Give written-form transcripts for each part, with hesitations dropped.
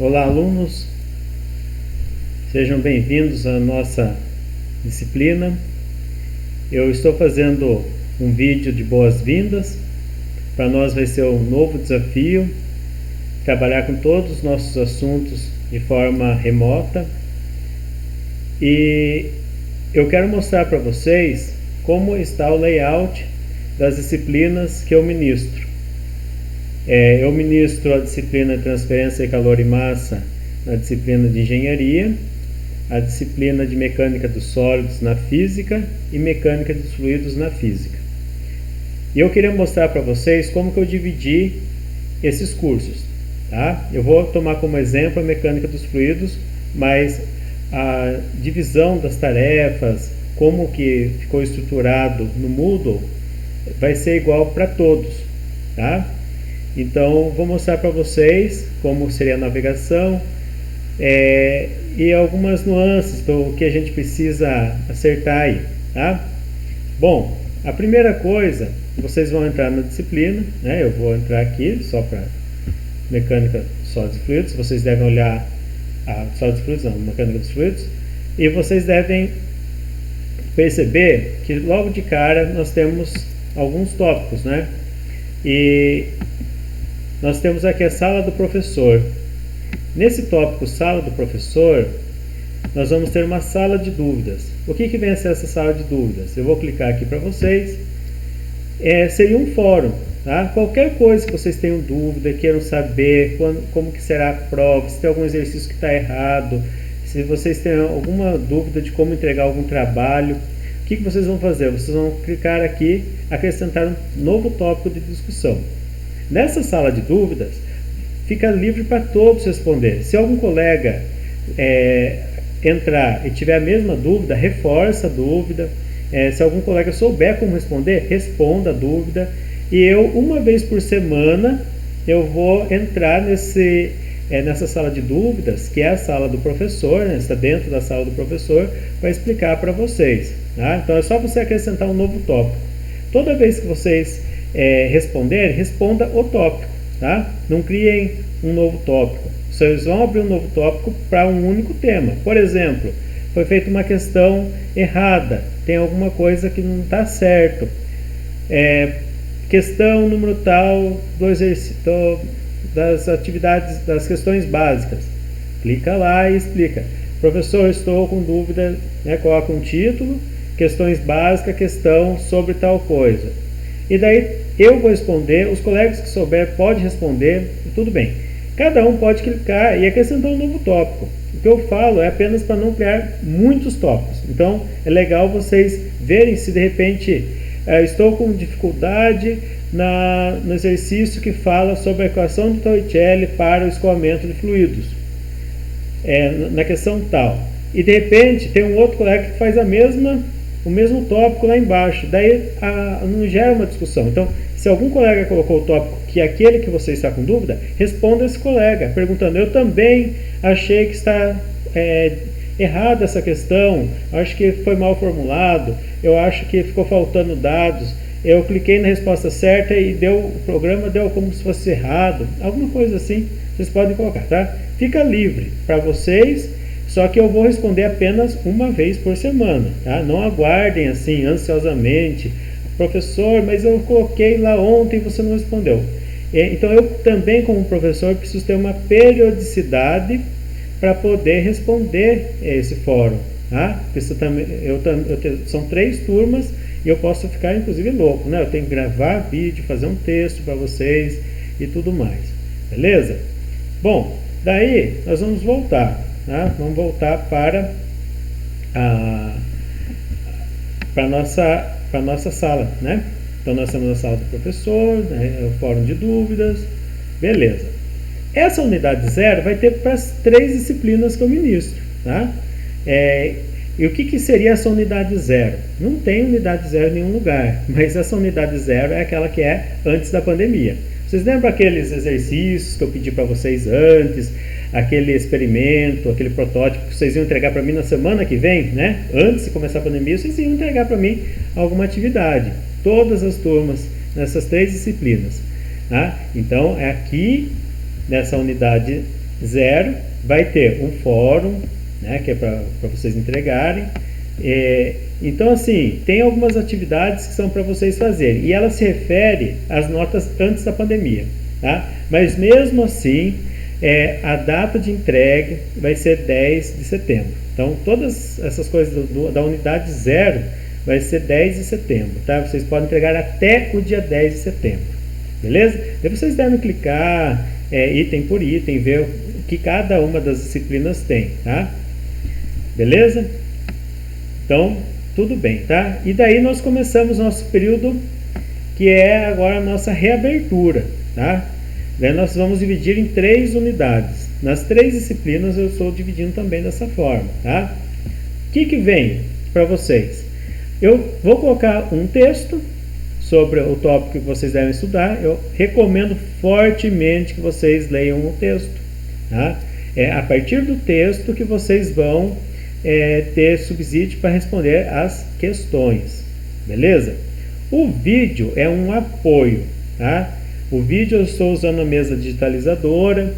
Olá, alunos, sejam bem-vindos à nossa disciplina. Eu estou fazendo um vídeo de boas-vindas. Para nós vai ser um novo desafio, trabalhar com todos os nossos assuntos de forma remota. E eu quero mostrar para vocês como está o layout das disciplinas que eu ministro. Eu ministro a disciplina de transferência de calor e massa na disciplina de engenharia, a disciplina de mecânica dos sólidos na física e mecânica dos fluidos na física. E eu queria mostrar para vocês como que eu dividi esses cursos, tá? Eu vou tomar como exemplo a mecânica dos fluidos, mas a divisão das tarefas, como que ficou estruturado no Moodle, vai ser igual para todos, tá? Então, vou mostrar para vocês como seria a navegação e algumas nuances do que a gente precisa acertar aí, tá? Bom, a primeira coisa, vocês vão entrar na disciplina, né? Eu vou entrar aqui só para mecânica sólidos e fluidos. Vocês devem olhar a sólidos e fluidos, não, mecânica dos fluidos, e vocês devem perceber que logo de cara nós temos alguns tópicos, né? E nós temos aqui a sala do professor. Nesse tópico sala do professor, nós vamos ter uma sala de dúvidas. O que vem a ser essa sala de dúvidas? Eu vou clicar aqui para vocês. Seria um fórum, tá? Qualquer coisa que vocês tenham dúvida, queiram saber como que será a prova, se tem algum exercício que está errado, se vocês têm alguma dúvida de como entregar algum trabalho, o que vocês vão fazer? Vocês vão clicar aqui, acrescentar um novo tópico de discussão. Nessa sala de dúvidas, fica livre para todos responder. Se algum colega entrar e tiver a mesma dúvida, reforça a dúvida. Se algum colega souber como responder, responda a dúvida. E eu, uma vez por semana, eu vou entrar nessa sala de dúvidas, que é a sala do professor, né? Está dentro da sala do professor, para explicar para vocês, tá? Então é só você acrescentar um novo tópico. Toda vez que vocês responderem, responda o tópico, tá? Não criem um novo tópico. Vocês vão abrir um novo tópico para um único tema. Por exemplo, foi feita uma questão errada, tem alguma coisa que não está certo. Questão número tal do exercício, das atividades, das questões básicas. Clica lá e explica. Professor, estou com dúvida, né? Coloca um título, questões básicas, questão sobre tal coisa. E daí eu vou responder, os colegas que souber podem responder, tudo bem. Cada um pode clicar e acrescentar um novo tópico. O que eu falo é apenas para não criar muitos tópicos. Então é legal vocês verem se de repente estou com dificuldade no exercício que fala sobre a equação de Torricelli para o escoamento de fluidos. Na questão tal. E de repente tem um outro colega que faz o mesmo tópico lá embaixo, daí não gera uma discussão. Então, se algum colega colocou o tópico que é aquele que você está com dúvida, responda esse colega, perguntando: eu também achei que está errada essa questão, acho que foi mal formulado, eu acho que ficou faltando dados, eu cliquei na resposta certa e o programa deu como se fosse errado, alguma coisa assim, vocês podem colocar, tá? Fica livre para vocês. Só que eu vou responder apenas uma vez por semana, tá? Não aguardem assim ansiosamente. Professor, mas eu coloquei lá ontem e você não respondeu. Então eu também, como professor, preciso ter uma periodicidade para poder responder esse fórum, tá? São 3 turmas e eu posso ficar inclusive louco, né? Eu tenho que gravar vídeo, fazer um texto para vocês e tudo mais, beleza? Bom, daí nós vamos voltar. Vamos voltar para a nossa sala, né? Então nós temos a sala do professor, né? O fórum de dúvidas, beleza. Essa unidade 0 vai ter para as 3 disciplinas que eu ministro, tá? E o que seria essa unidade 0? Não tem unidade 0 em nenhum lugar, mas essa unidade 0 é aquela que é antes da pandemia. Vocês lembram aqueles exercícios que eu pedi para vocês antes? Aquele experimento, aquele protótipo que vocês iam entregar para mim na semana que vem, né? Antes de começar a pandemia, vocês iam entregar para mim alguma atividade. Todas as turmas, nessas 3 disciplinas. Tá? Então, é aqui, nessa unidade 0 vai ter um fórum, né, que é para vocês entregarem. Então, assim, tem algumas atividades que são para vocês fazerem, e ela se refere às notas antes da pandemia, tá? Mas mesmo assim, a data de entrega vai ser 10 de setembro. Então, todas essas coisas da unidade 0 vai ser 10 de setembro, tá? Vocês podem entregar até o dia 10 de setembro, beleza? Daí vocês devem clicar item por item, ver o que cada uma das disciplinas tem, tá? Beleza? Então, tudo bem, tá? E daí nós começamos nosso período, que é agora a nossa reabertura, tá? Daí nós vamos dividir em 3 unidades. Nas 3 disciplinas eu estou dividindo também dessa forma, tá? O que vem para vocês? Eu vou colocar um texto sobre o tópico que vocês devem estudar. Eu recomendo fortemente que vocês leiam o texto, tá? É a partir do texto que vocês vão ter subsídio para responder as questões, beleza? O vídeo é um apoio, tá? O vídeo eu estou usando a mesa digitalizadora,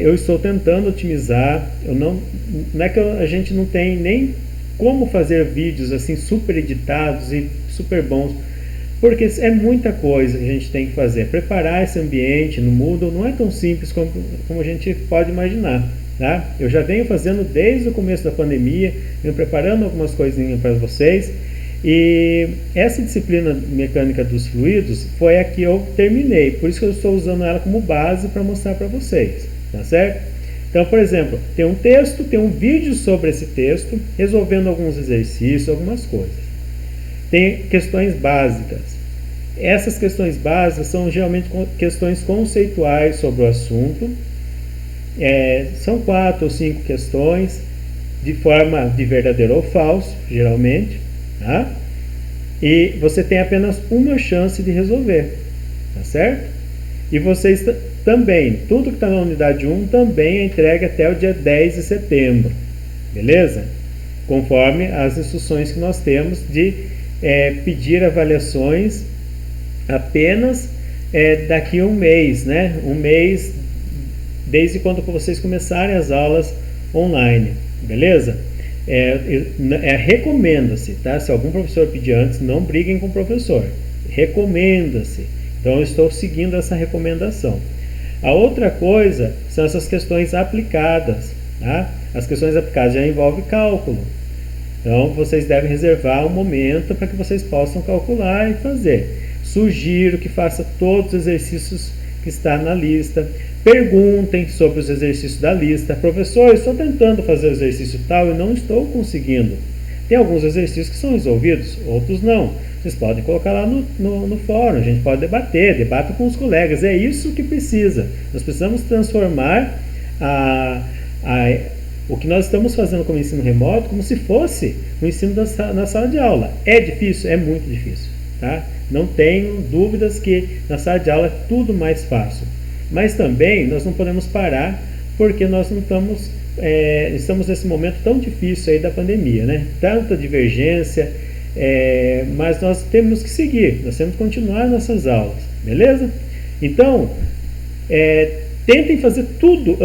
eu estou tentando otimizar. Não é que a gente não tem nem como fazer vídeos assim super editados e super bons, porque é muita coisa que a gente tem que fazer. Preparar esse ambiente no Moodle não é tão simples como a gente pode imaginar, tá? Eu já venho fazendo desde o começo da pandemia, venho preparando algumas coisinhas para vocês, e essa disciplina mecânica dos fluidos foi a que eu terminei, por isso que eu estou usando ela como base para mostrar para vocês, tá certo? Então, por exemplo, tem um texto, tem um vídeo sobre esse texto, resolvendo alguns exercícios, algumas coisas. Tem questões básicas. Essas questões básicas são geralmente questões conceituais sobre o assunto. São 4 ou 5 questões, de forma de verdadeiro ou falso, geralmente, tá? E você tem apenas uma chance de resolver, tá certo? E vocês também, tudo que está na unidade 1 também é entregue até o dia 10 de setembro, beleza? Conforme as instruções que nós temos de pedir avaliações apenas daqui a um mês, né? Um mês desde quando vocês começarem as aulas online, beleza? Recomenda-se, tá? Se algum professor pedir antes, não briguem com o professor. Recomenda-se. Então eu estou seguindo essa recomendação. A outra coisa são essas questões aplicadas, tá? As questões aplicadas já envolvem cálculo. Então vocês devem reservar um momento para que vocês possam calcular e fazer. Sugiro que faça todos os exercícios que está na lista. Perguntem sobre os exercícios da lista. Professor, estou tentando fazer o exercício tal e não estou conseguindo. Tem alguns exercícios que são resolvidos, outros não. Vocês podem colocar lá no fórum, a gente pode debata com os colegas. É isso que precisa. Nós precisamos transformar o que nós estamos fazendo como ensino remoto como se fosse o ensino na sala de aula. É difícil? É muito difícil, tá? Não tenho dúvidas que na sala de aula é tudo mais fácil. Mas também nós não podemos parar, porque nós não estamos nesse momento tão difícil aí da pandemia, né? Tanta divergência, mas nós temos que seguir, nós temos que continuar nossas aulas, beleza? Então, tentem fazer tudo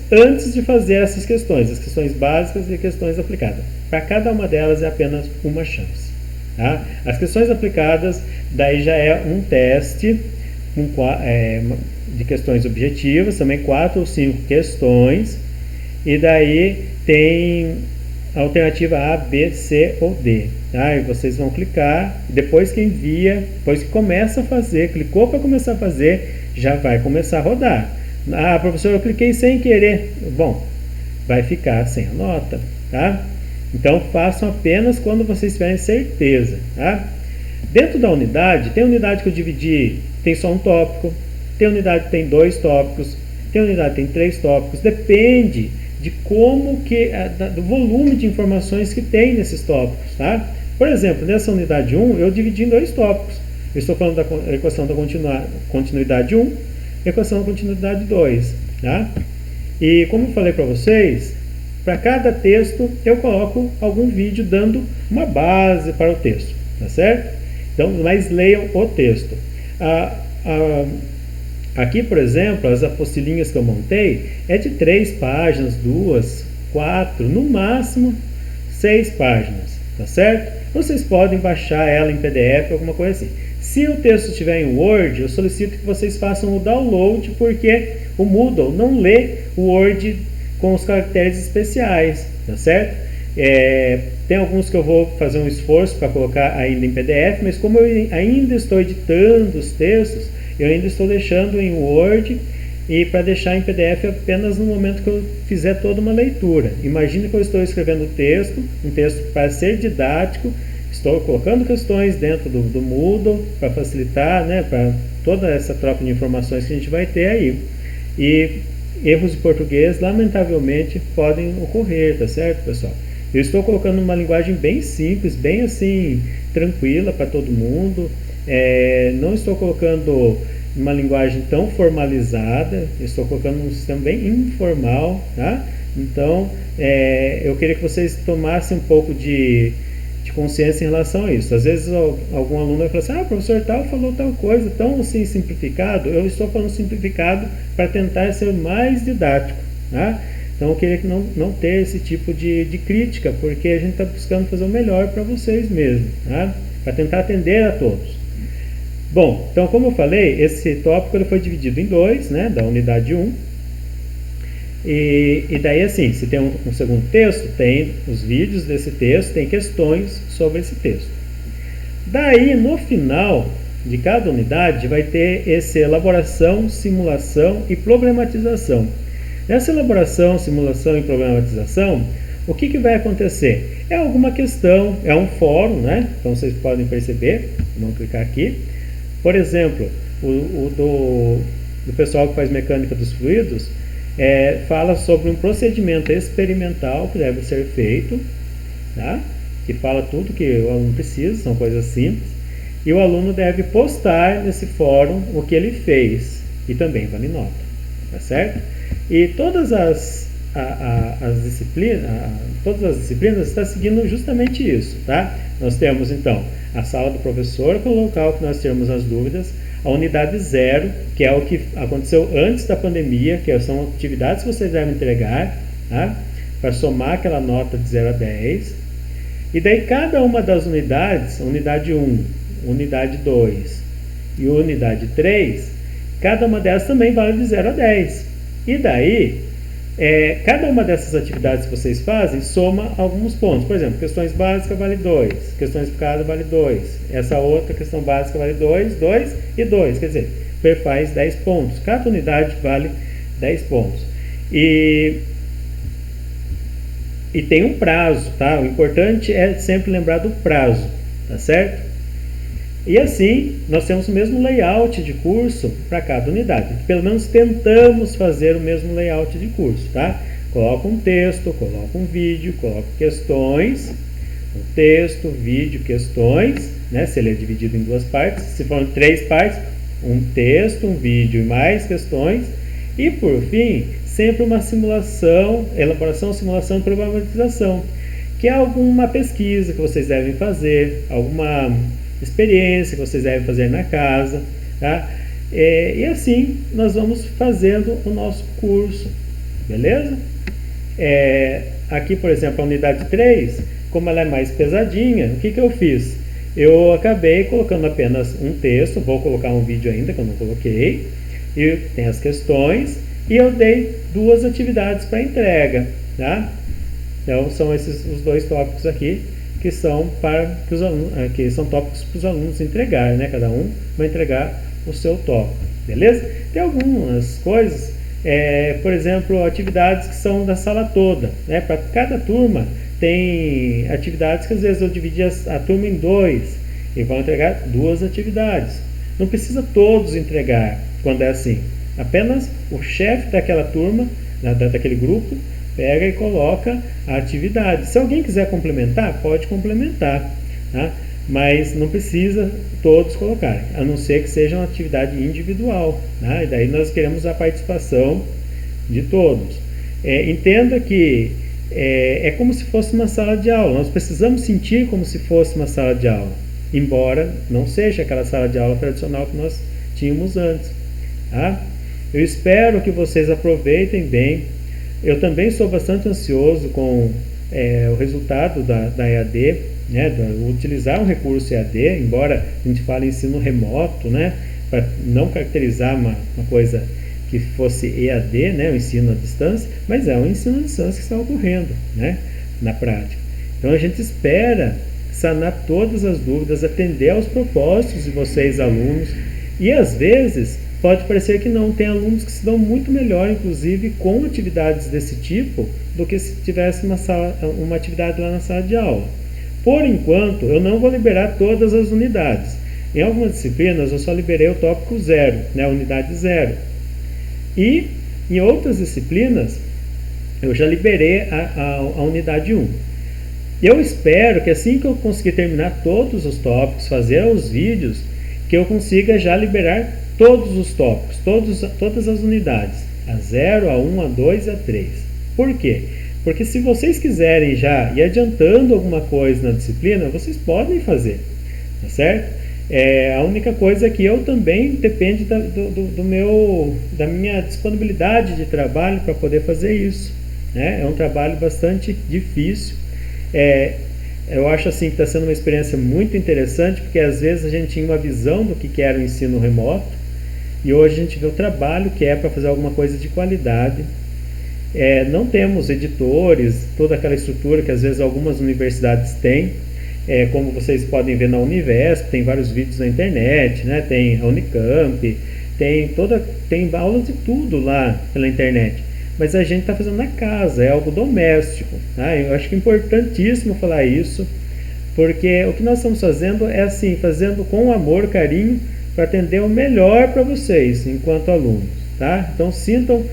antes de fazer essas questões, as questões básicas e questões aplicadas. Para cada uma delas é apenas uma chance, tá? As questões aplicadas, daí já é um teste de questões objetivas, também 4 ou 5 questões, e daí tem a alternativa A, B, C ou D, tá? E vocês vão clicar, depois que envia, depois que começa a fazer, clicou para começar a fazer, já vai começar a rodar. Ah, professor, eu cliquei sem querer. Bom, vai ficar sem a nota, tá? Então façam apenas quando vocês tiverem certeza, tá? Dentro da unidade, tem unidade que eu dividi, tem só um tópico, tem unidade que tem 2 tópicos, tem unidade que tem 3 tópicos, depende de como do volume de informações que tem nesses tópicos, tá? Por exemplo, nessa unidade 1, eu dividi em 2 tópicos. Eu estou falando da equação da continuidade 1, equação da continuidade 2, tá? E como eu falei para vocês, para cada texto eu coloco algum vídeo dando uma base para o texto, tá certo? Então, mas leiam o texto. Aqui, por exemplo, as apostilinhas que eu montei é de 3 páginas, 2, 4, no máximo 6 páginas, tá certo? Vocês podem baixar ela em PDF, alguma coisa assim. Se o texto estiver em Word, eu solicito que vocês façam o download, porque o Moodle não lê o Word com os caracteres especiais, tá certo? Tem alguns que eu vou fazer um esforço para colocar ainda em PDF, mas como eu ainda estou editando os textos, eu ainda estou deixando em Word, e para deixar em PDF apenas no momento que eu fizer toda uma leitura. Imagine que eu estou escrevendo um texto para ser didático, estou colocando questões dentro do Moodle para facilitar, né, para toda essa troca de informações que a gente vai ter aí. E erros de português, lamentavelmente, podem ocorrer, tá certo, pessoal? Eu estou colocando uma linguagem bem simples, bem assim, tranquila para todo mundo. Não estou colocando uma linguagem tão formalizada, estou colocando um sistema bem informal, tá? Então, eu queria que vocês tomassem um pouco de consciência em relação a isso. Às vezes algum aluno vai falar assim, o professor tal falou tal coisa, tão assim simplificado. Eu estou falando simplificado para tentar ser mais didático, tá? Então eu queria que não ter esse tipo de crítica, porque a gente está buscando fazer o melhor para vocês mesmo, tá? Para tentar atender a todos. Bom, então como eu falei, esse tópico ele foi dividido em 2, né, da unidade 1. E daí assim, se tem um segundo texto, tem os vídeos desse texto, tem questões sobre esse texto. Daí no final de cada unidade vai ter essa elaboração, simulação e problematização. Nessa elaboração, simulação e problematização, o que vai acontecer? É alguma questão, é um fórum, né? Então vocês podem perceber, vamos clicar aqui. Por exemplo, do pessoal que faz mecânica dos fluidos, fala sobre um procedimento experimental que deve ser feito, tá? Que fala tudo que o aluno precisa, são coisas simples, e o aluno deve postar nesse fórum o que ele fez, e também vale nota, tá certo? E todas as disciplinas estão seguindo justamente isso, tá? Nós temos então a sala do professor, que é o local que nós temos as dúvidas, a unidade 0, que é o que aconteceu antes da pandemia, que são atividades que vocês devem entregar, tá? Para somar aquela nota de 0 a 10. E daí cada uma das unidades, unidade 1, unidade 2 e unidade 3, cada uma delas também vale de 0 a 10. E daí, cada uma dessas atividades que vocês fazem soma alguns pontos. Por exemplo, questões básicas vale 2, questões explicadas vale 2, essa outra questão básica vale 2, 2 e 2, quer dizer, faz 10 pontos. Cada unidade vale 10 pontos. E tem um prazo, tá? O importante é sempre lembrar do prazo, tá certo? E assim, nós temos o mesmo layout de curso para cada unidade. Pelo menos tentamos fazer o mesmo layout de curso, tá? Coloca um texto, coloca um vídeo, coloca questões, um texto, vídeo, questões, né? Se ele é dividido em 2 partes, se forem 3 partes, um texto, um vídeo e mais questões. E por fim, sempre uma simulação, elaboração, simulação e problematização, que é alguma pesquisa que vocês devem fazer, alguma experiência que vocês devem fazer na casa, tá? E assim nós vamos fazendo o nosso curso, beleza? Aqui, por exemplo, a unidade 3, como ela é mais pesadinha, o que eu fiz? Eu acabei colocando apenas um texto, vou colocar um vídeo ainda que eu não coloquei, e tem as questões, e eu dei 2 atividades para entrega, tá? Então são esses os 2 tópicos aqui, que são para que os alunos, que são tópicos para os alunos entregarem, né? Cada um vai entregar o seu tópico, beleza? Tem algumas coisas, por exemplo, atividades que são da sala toda, né? Para cada turma tem atividades que às vezes eu dividi a turma em 2 e vão entregar 2 atividades. Não precisa todos entregar quando é assim. Apenas o chefe daquela turma, daquele grupo, pega e coloca a atividade. Se alguém quiser complementar, pode complementar, tá? Mas não precisa todos colocarem, a não ser que seja uma atividade individual, tá? E daí nós queremos a participação de todos. Entenda que é como se fosse uma sala de aula, nós precisamos sentir como se fosse uma sala de aula, embora não seja aquela sala de aula tradicional que nós tínhamos antes. tá? Eu espero que vocês aproveitem bem. Eu também sou bastante ansioso com o resultado da EAD, né, utilizar um recurso EAD, embora a gente fale ensino remoto, né, para não caracterizar uma coisa que fosse EAD, né, o ensino à distância, mas é um ensino à distância que está ocorrendo, né, na prática. Então a gente espera sanar todas as dúvidas, atender aos propósitos de vocês, alunos, e às vezes pode parecer que não, tem alunos que se dão muito melhor, inclusive, com atividades desse tipo, do que se tivesse uma atividade lá na sala de aula. Por enquanto, eu não vou liberar todas as unidades. Em algumas disciplinas, eu só liberei o tópico 0, né, a unidade 0. E em outras disciplinas, eu já liberei a unidade 1. Eu espero que assim que eu conseguir terminar todos os tópicos, fazer os vídeos, que eu consiga já liberar todos os tópicos, todas as unidades, a 0, a 1, a 2 e a 3. Por quê? Porque se vocês quiserem já ir adiantando alguma coisa na disciplina, vocês podem fazer, tá certo? A única coisa é que eu também depende da minha disponibilidade de trabalho para poder fazer isso, né? É um trabalho bastante difícil. Eu acho assim que está sendo uma experiência muito interessante, porque às vezes a gente tinha uma visão do que era o ensino remoto, e hoje a gente vê o trabalho que é para fazer alguma coisa de qualidade. Não temos editores, toda aquela estrutura que às vezes algumas universidades têm, como vocês podem ver na Univesp, tem vários vídeos na internet, né? Tem a Unicamp, tem aulas de tudo lá pela internet. Mas a gente está fazendo na casa, é algo doméstico, tá? Eu acho que é importantíssimo falar isso, porque o que nós estamos fazendo é assim, fazendo com amor, carinho, para atender o melhor para vocês, enquanto alunos, tá? Então sintam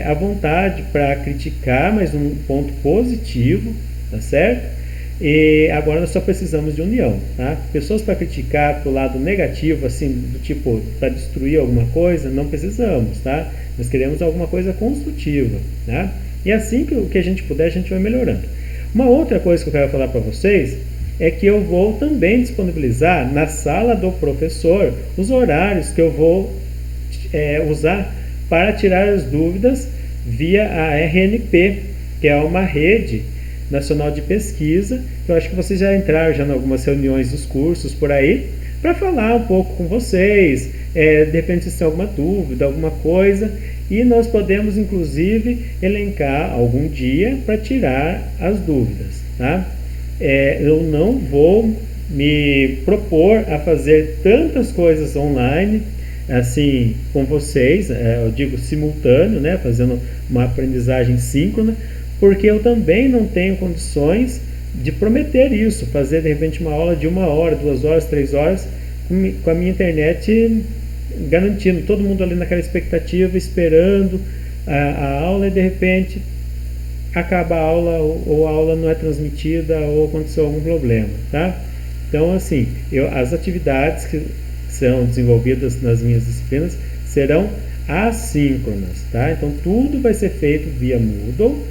à vontade para criticar, mas um ponto positivo, tá certo? E agora nós só precisamos de união, tá? Pessoas para criticar pro lado negativo, assim, do tipo, para destruir alguma coisa, não precisamos, tá? Nós queremos alguma coisa construtiva, tá? E assim que o que a gente puder, a gente vai melhorando. Uma outra coisa que eu quero falar para vocês é que eu vou também disponibilizar na sala do professor os horários que eu vou usar para tirar as dúvidas via a RNP, que é uma rede nacional de pesquisa. Eu acho que vocês já entraram em algumas reuniões dos cursos por aí, para falar um pouco com vocês, de repente se tem alguma dúvida, alguma coisa, e nós podemos inclusive elencar algum dia para tirar as dúvidas, tá? Eu não vou me propor a fazer tantas coisas online, assim, com vocês, eu digo simultâneo, né, fazendo uma aprendizagem síncrona, porque eu também não tenho condições de prometer isso, fazer de repente uma aula de 1 hora, 2 horas, 3 horas, com a minha internet garantindo, todo mundo ali naquela expectativa, esperando a aula, e de repente acaba a aula, ou a aula não é transmitida, ou aconteceu algum problema, tá? Então, assim, as atividades que serão desenvolvidas nas minhas disciplinas serão assíncronas, tá? Então, tudo vai ser feito via Moodle,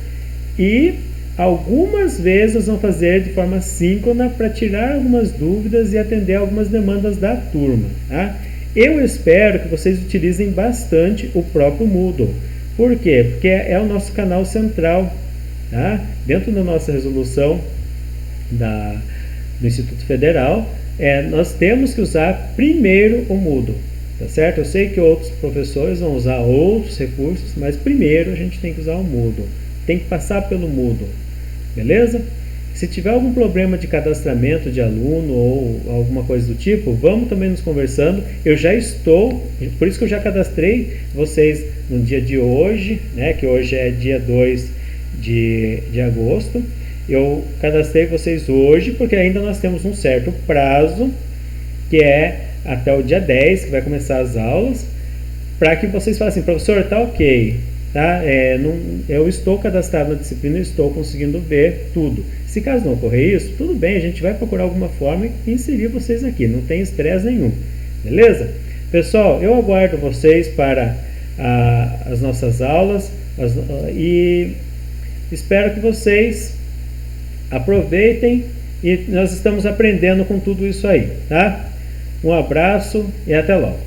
e algumas vezes nós vamos fazer de forma síncrona para tirar algumas dúvidas e atender algumas demandas da turma, tá? Eu espero que vocês utilizem bastante o próprio Moodle. Por quê? Porque é o nosso canal central, tá? Dentro da nossa resolução do Instituto Federal, nós temos que usar primeiro o Moodle, tá certo? Eu sei que outros professores vão usar outros recursos, mas primeiro a gente tem que usar o Moodle. Tem que passar pelo Moodle, beleza? Se tiver algum problema de cadastramento de aluno ou alguma coisa do tipo, vamos também nos conversando. Eu já estou, por isso que eu já cadastrei vocês no dia de hoje, né, que hoje é dia 2 de agosto. Eu cadastrei vocês hoje, porque ainda nós temos um certo prazo, que é até o dia 10, que vai começar as aulas, para que vocês falem assim, professor, tá ok, tá? Eu estou cadastrado na disciplina, estou conseguindo ver tudo. Se caso não ocorrer isso, tudo bem, a gente vai procurar alguma forma e inserir vocês aqui, não tem estresse nenhum, beleza? Pessoal, eu aguardo vocês para as nossas aulas e espero que vocês aproveitem, e nós estamos aprendendo com tudo isso aí, tá? Um abraço e até logo.